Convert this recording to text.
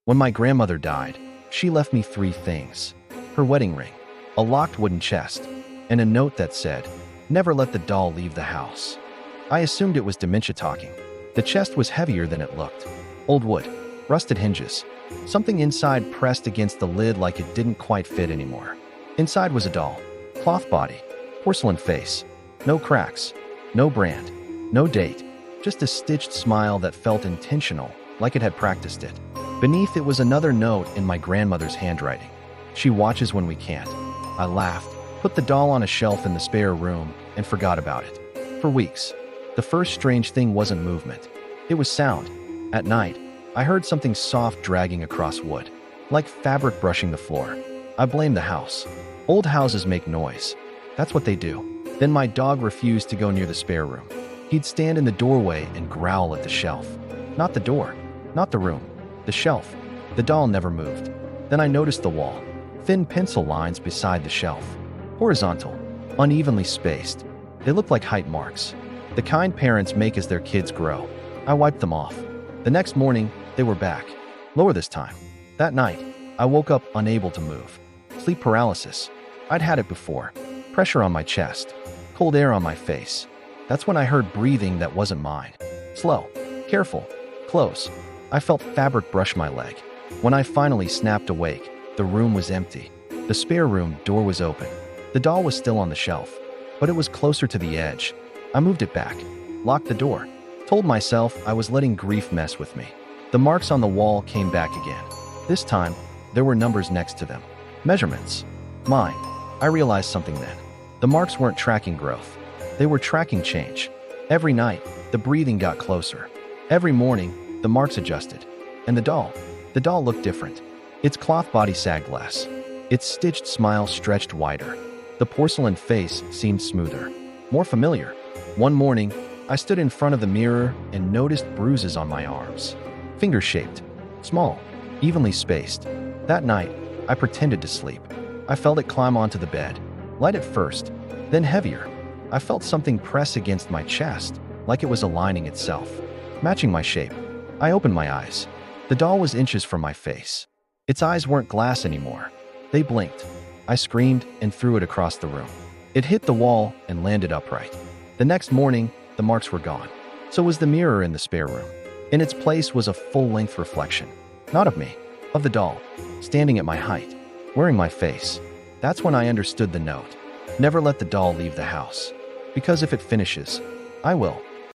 When my grandmother died, she left me three things: her wedding ring, a locked wooden chest, and a note that said, "Never let the doll leave the house." I assumed it was dementia talking. The chest was heavier than it looked. Old wood, rusted hinges, something inside pressed against the lid like it didn't quite fit anymore. Inside was a doll, cloth body, porcelain face, no cracks, no brand, no date, just a stitched smile that felt intentional, like it had practiced it. Beneath it was another note in my grandmother's handwriting. "She watches when we can't." I laughed, put the doll on a shelf in the spare room, and forgot about it. For weeks, the first strange thing wasn't movement. It was sound. At night, I heard something soft dragging across wood, like fabric brushing the floor. I blamed the house. Old houses make noise. That's what they do. Then my dog refused to go near the spare room. He'd stand in the doorway and growl at the shelf. Not the door, not the room, the shelf. The doll never moved. Then I noticed the wall. Thin pencil lines beside the shelf. Horizontal, unevenly spaced. They looked like height marks. The kind parents make as their kids grow. I wiped them off. The next morning, they were back. Lower this time. That night, I woke up unable to move. Sleep paralysis. I'd had it before. Pressure on my chest. Cold air on my face. That's when I heard breathing that wasn't mine. Slow. Careful. Close. I felt fabric brush my leg. When I finally snapped awake, the room was empty. The spare room door was open. The doll was still on the shelf, but it was closer to the edge. I moved it back, locked the door, told myself I was letting grief mess with me. The marks on the wall came back again. This time, there were numbers next to them. Measurements. Mine. I realized something then. The marks weren't tracking growth. They were tracking change. Every night, the breathing got closer. Every morning, the marks adjusted. And the doll looked different. Its cloth body sagged less. Its stitched smile stretched wider. The porcelain face seemed smoother, more familiar. One morning, I stood in front of the mirror and noticed bruises on my arms. Finger-shaped, small, evenly spaced. That night, I pretended to sleep. I felt it climb onto the bed, light at first, then heavier. I felt something press against my chest, like it was aligning itself, matching my shape. I opened my eyes. The doll was inches from my face. Its eyes weren't glass anymore. They blinked. I screamed and threw it across the room. It hit the wall and landed upright. The next morning, the marks were gone. So was the mirror in the spare room. In its place was a full-length reflection. Not of me, of the doll, standing at my height, wearing my face. That's when I understood the note. Never let the doll leave the house. Because if it finishes, I will.